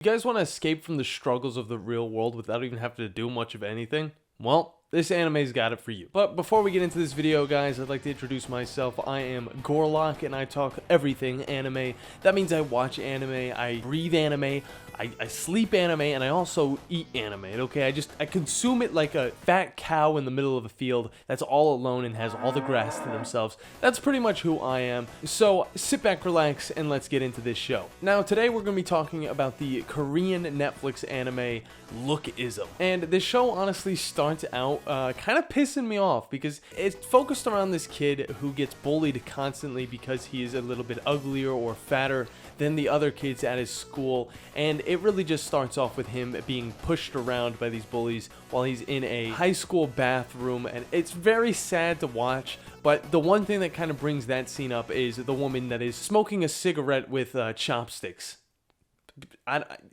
You guys want to escape from the struggles of the real world without even having to do much of anything? Well, this anime's got it for you. But before we get into this video, guys, I'd like to introduce myself. I am Gorlok, and I talk everything anime. That means I watch anime, I breathe anime, I sleep anime, and I also eat anime, okay? I consume it like a fat cow in the middle of a field that's all alone and has all the grass to themselves. That's pretty much who I am. So sit back, relax, and let's get into this show. Now, today we're going to be talking about the Korean Netflix anime Lookism. And this show honestly starts out kind of pissing me off because it's focused around this kid who gets bullied constantly because he is a little bit uglier or fatter than the other kids at his school, and it really just starts off with him being pushed around by these bullies while he's in a high school bathroom, and it's very sad to watch. But the one thing that kind of brings that scene up is the woman that is smoking a cigarette with chopsticks.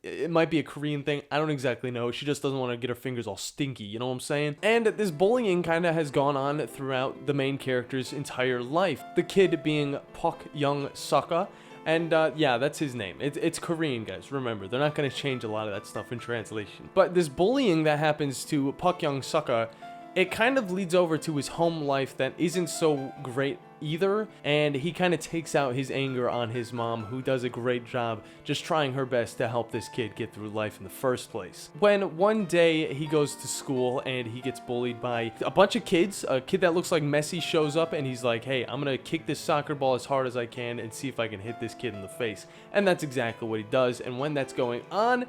It might be a Korean thing, I don't exactly know. She just doesn't want to get her fingers all stinky, you know what I'm saying? And this bullying kind of has gone on throughout the main character's entire life. The kid being Park Young-suk, and yeah, that's his name. It's Korean, guys. Remember, they're not going to change a lot of that stuff in translation. But this bullying that happens to Park Young-suk, it kind of leads over to his home life that isn't so great either, and he kind of takes out his anger on his mom, who does a great job just trying her best to help this kid get through life in the first place. When one day he goes to school and he gets bullied by a bunch of kids, a kid that looks like Messi shows up and he's like, hey, I'm gonna kick this soccer ball as hard as I can and see if I can hit this kid in the face. And that's exactly what he does. And when that's going on,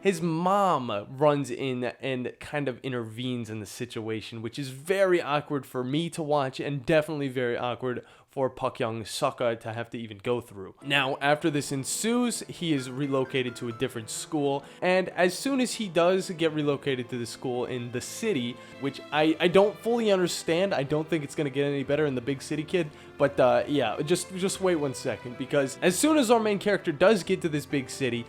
his mom runs in and kind of intervenes in the situation, which is very awkward for me to watch and definitely very awkward for Park Young-suk to have to even go through. Now, after this ensues, he is relocated to a different school, and as soon as he does get relocated to the school in the city, which I don't fully understand, I don't think it's going to get any better in the big city, kid, but yeah, just wait 1 second, because as soon as our main character does get to this big city,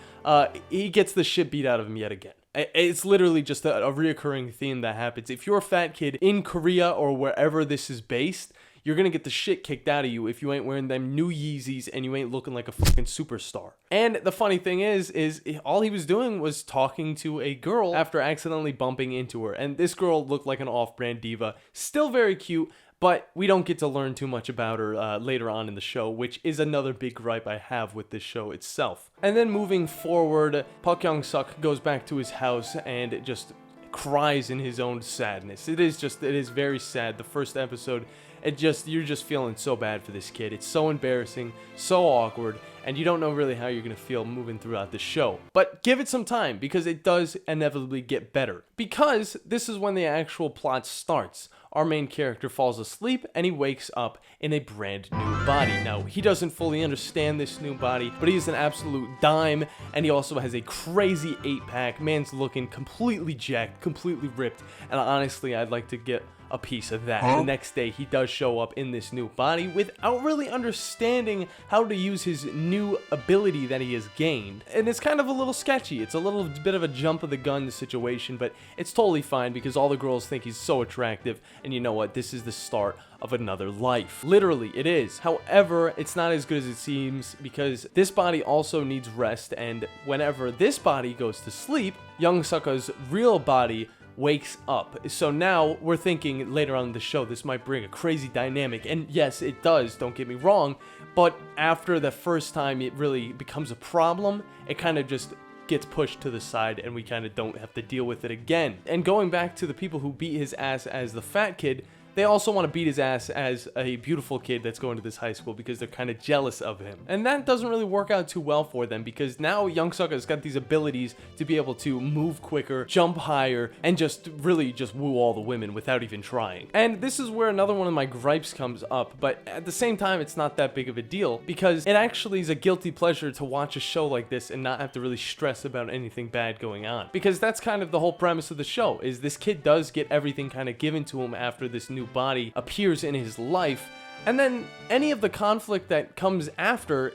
he gets the shit beat out of him yet again. It's literally just a reoccurring theme that happens. If you're a fat kid in Korea or wherever this is based, you're gonna get the shit kicked out of you if you ain't wearing them new Yeezys and you ain't looking like a fucking superstar. And the funny thing is all he was doing was talking to a girl after accidentally bumping into her. And this girl looked like an off-brand diva. Still very cute, but we don't get to learn too much about her later on in the show, which is another big gripe I have with this show itself. And then moving forward, Park Young-suk goes back to his house and just cries in his own sadness. It is very sad. The first episode, you're just feeling so bad for this kid. It's so embarrassing, so awkward, and you don't know really how you're gonna feel moving throughout the show. But give it some time, because it does inevitably get better. Because this is when the actual plot starts. Our main character falls asleep and he wakes up in a brand new body. Now, he doesn't fully understand this new body, but he's an absolute dime, and he also has a crazy 8-pack. Man's looking completely jacked, completely ripped, and honestly, I'd like to get a piece of that. The next day, he does show up in this new body without really understanding how to use his new ability that he has gained. And it's kind of a little sketchy. It's a little bit of a jump of the gun situation, but it's totally fine because all the girls think he's so attractive. And you know what? This is the start of another life. Literally, it is. However, it's not as good as it seems because this body also needs rest, and whenever this body goes to sleep, Young-suk's real body wakes up. So now we're thinking later on in the show this might bring a crazy dynamic, and yes, it does, don't get me wrong, but after the first time it really becomes a problem, it kind of just gets pushed to the side and we kind of don't have to deal with it again. And going back to the people who beat his ass as the fat kid, they also want to beat his ass as a beautiful kid that's going to this high school because they're kind of jealous of him. And that doesn't really work out too well for them because now Young-suk has got these abilities to be able to move quicker, jump higher, and just really just woo all the women without even trying. And this is where another one of my gripes comes up, but at the same time, it's not that big of a deal because it actually is a guilty pleasure to watch a show like this and not have to really stress about anything bad going on. Because that's kind of the whole premise of the show, is this kid does get everything kind of given to him after this new body appears in his life, and then any of the conflict that comes after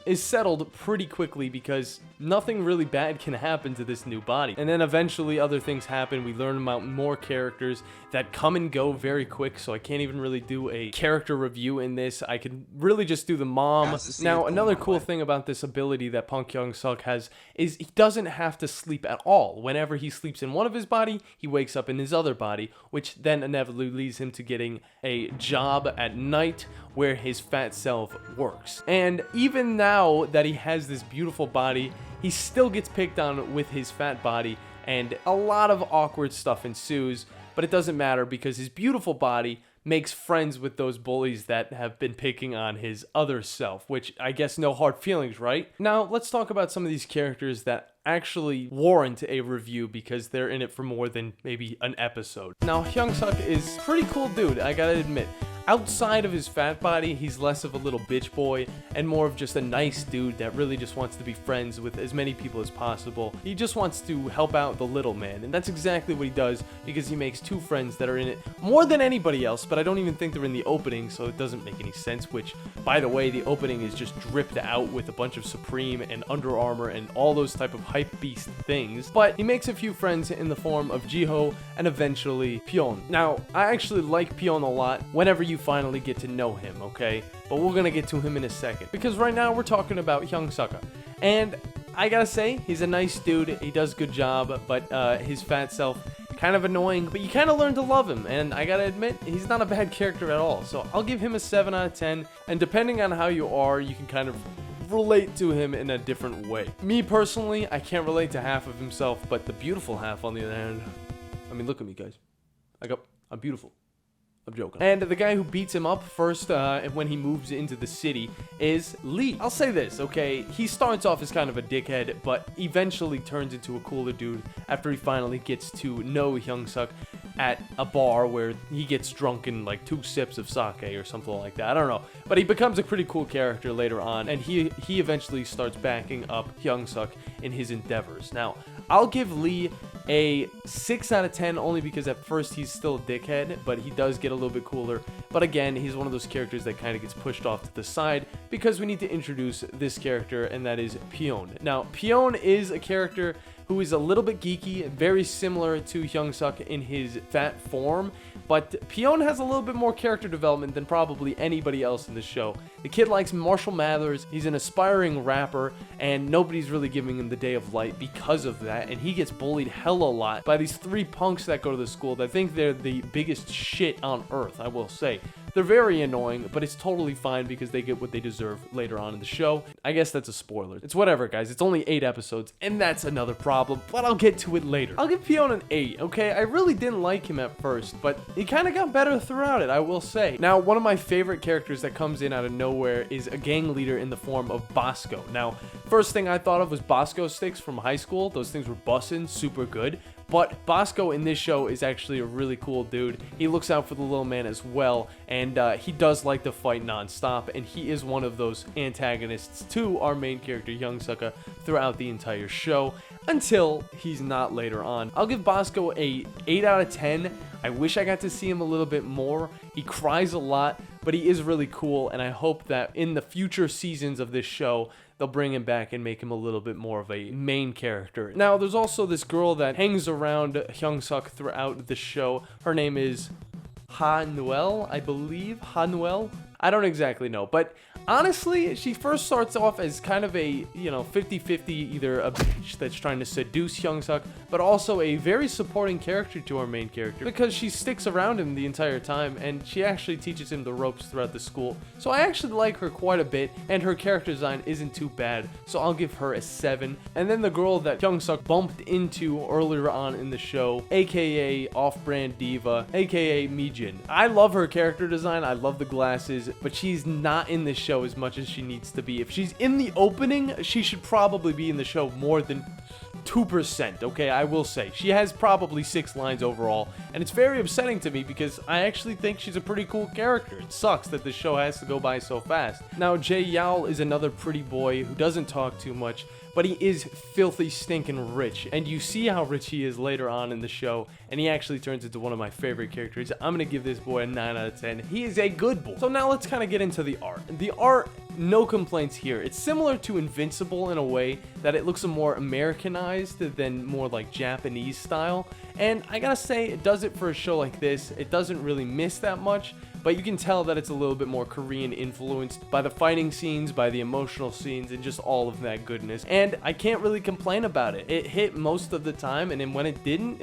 is settled pretty quickly because nothing really bad can happen to this new body. And then eventually other things happen. We learn about more characters that come and go very quick, so I can't even really do a character review in this. I can really just do the mom. Now, another cool thing about this ability that Punk Hyung-suk has is he doesn't have to sleep at all. Whenever he sleeps in one of his body, he wakes up in his other body, which then inevitably leads him to getting a job at night where his fat self works. And even now that he has this beautiful body, he still gets picked on with his fat body, and a lot of awkward stuff ensues, but it doesn't matter because his beautiful body makes friends with those bullies that have been picking on his other self, which I guess no hard feelings, right? Now, let's talk about some of these characters that actually warrant a review because they're in it for more than maybe an episode. Now, Hyung-suk is a pretty cool dude, I gotta admit. Outside of his fat body, he's less of a little bitch boy and more of just a nice dude that really just wants to be friends with as many people as possible. He just wants to help out the little man, and that's exactly what he does because he makes two friends that are in it more than anybody else, but I don't even think they're in the opening, so it doesn't make any sense, which, by the way, the opening is just dripped out with a bunch of Supreme and Under Armour and all those type of hype beast things, but he makes a few friends in the form of Jiho and eventually Pyeon. Now, I actually like Pyeon a lot whenever you finally get to know him, okay? But we're gonna get to him in a second, because right now we're talking about Hyung-suk. And I gotta say, he's a nice dude, he does a good job, but his fat self, kind of annoying, but you kind of learn to love him, and I gotta admit, he's not a bad character at all. So I'll give him a 7 out of 10, and depending on how you are, you can kind of relate to him in a different way. Me personally, I can't relate to half of himself, but the beautiful half on the other hand, I mean, look at me, guys. I'm beautiful. I'm joking. And the guy who beats him up first when he moves into the city is Lee. I'll say this, okay? He starts off as kind of a dickhead, but eventually turns into a cooler dude after he finally gets to know Hyung-suk at a bar where he gets drunk in like 2 sips of sake or something like that. I don't know. But he becomes a pretty cool character later on, and he eventually starts backing up Hyung-suk in his endeavors. Now, I'll give Lee a 6 out of 10 only because at first he's still a dickhead, but he does get a little bit cooler. But again, he's one of those characters that kind of gets pushed off to the side because we need to introduce this character, and that is Pyeon. Now, Pyeon is a character who is a little bit geeky, very similar to Hyung-suk in his fat form, but Pyeon has a little bit more character development than probably anybody else in the show. The kid likes Marshall Mathers, he's an aspiring rapper, and nobody's really giving him the day of light because of that, and he gets bullied hella a lot by these 3 punks that go to the school that think they're the biggest shit on earth, I will say. They're very annoying, but it's totally fine because they get what they deserve later on in the show. I guess that's a spoiler. It's whatever, guys. It's only 8 episodes, and that's another problem, but I'll get to it later. I'll give Pyeon an 8, okay? I really didn't like him at first, but he kind of got better throughout it, I will say. Now, one of my favorite characters that comes in out of nowhere is a gang leader in the form of Bosco. Now, first thing I thought of was Bosco sticks from high school. Those things were bussin', super good. But Bosco in this show is actually a really cool dude. He looks out for the little man as well, and he does like to fight non-stop, and he is one of those antagonists to our main character, Hyung-suk, throughout the entire show, until he's not later on. I'll give Bosco a 8 out of 10. I wish I got to see him a little bit more. He cries a lot, but he is really cool, and I hope that in the future seasons of this show, they'll bring him back and make him a little bit more of a main character. Now, there's also this girl that hangs around Hyung-suk throughout the show. Her name is Ha-Noel, I believe. Ha-Noel? I don't exactly know, but honestly, she first starts off as kind of a, 50-50, either a bitch that's trying to seduce Hyung-suk, but also a very supporting character to our main character, because she sticks around him the entire time, and she actually teaches him the ropes throughout the school. So I actually like her quite a bit, and her character design isn't too bad, so I'll give her a 7. And then the girl that Hyung-suk bumped into earlier on in the show, aka Off-Brand Diva, aka Mijin. I love her character design, I love the glasses, but she's not in this show as much as she needs to be. If she's in the opening, she should probably be in the show more than 2%, okay, I will say. She has probably 6 lines overall, and it's very upsetting to me because I actually think she's a pretty cool character. It sucks that the show has to go by so fast. Now, Jae Yao is another pretty boy who doesn't talk too much, but he is filthy stinking rich, and you see how rich he is later on in the show, and he actually turns into one of my favorite characters. I'm gonna give this boy a 9 out of 10. He is a good boy. So now let's kind of get into the art. The art no complaints here. It's similar to Invincible in a way that it looks more Americanized than more like Japanese style. And I gotta say, it does it for a show like this. It doesn't really miss that much, but you can tell that it's a little bit more Korean influenced by the fighting scenes, by the emotional scenes, and just all of that goodness. And I can't really complain about it. It hit most of the time, and then when it didn't,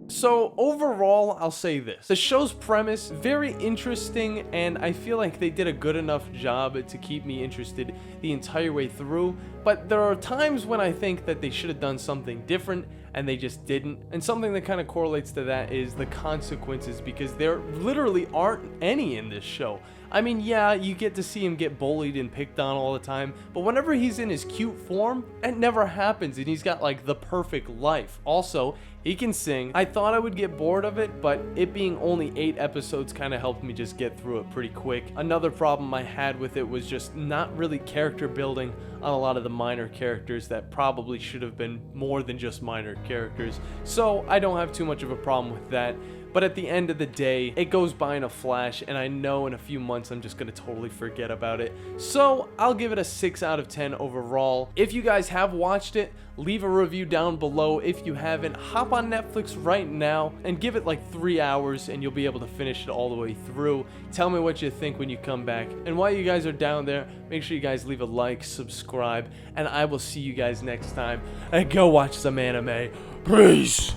So overall, I'll say this. The show's premise, very interesting, and I feel like they did a good enough job to keep me interested the entire way through, but there are times when I think that they should have done something different, and they just didn't. And something that kind of correlates to that is the consequences, because there literally aren't any in this show. I mean, yeah, you get to see him get bullied and picked on all the time, but whenever he's in his cute form, it never happens, and he's got like the perfect life. Also, he can sing. I thought I would get bored of it, but it being only 8 episodes kind of helped me just get through it pretty quick. Another problem I had with it was just not really character building on a lot of the minor characters that probably should have been more than just minor characters. So I don't have too much of a problem with that. But at the end of the day, it goes by in a flash, and I know in a few months I'm just going to totally forget about it. So I'll give it a 6 out of 10 overall. If you guys have watched it, leave a review down below. If you haven't, hop on Netflix right now and give it like 3 hours, and you'll be able to finish it all the way through. Tell me what you think when you come back. And while you guys are down there, make sure you guys leave a like, subscribe, and I will see you guys next time. And go watch some anime. Peace!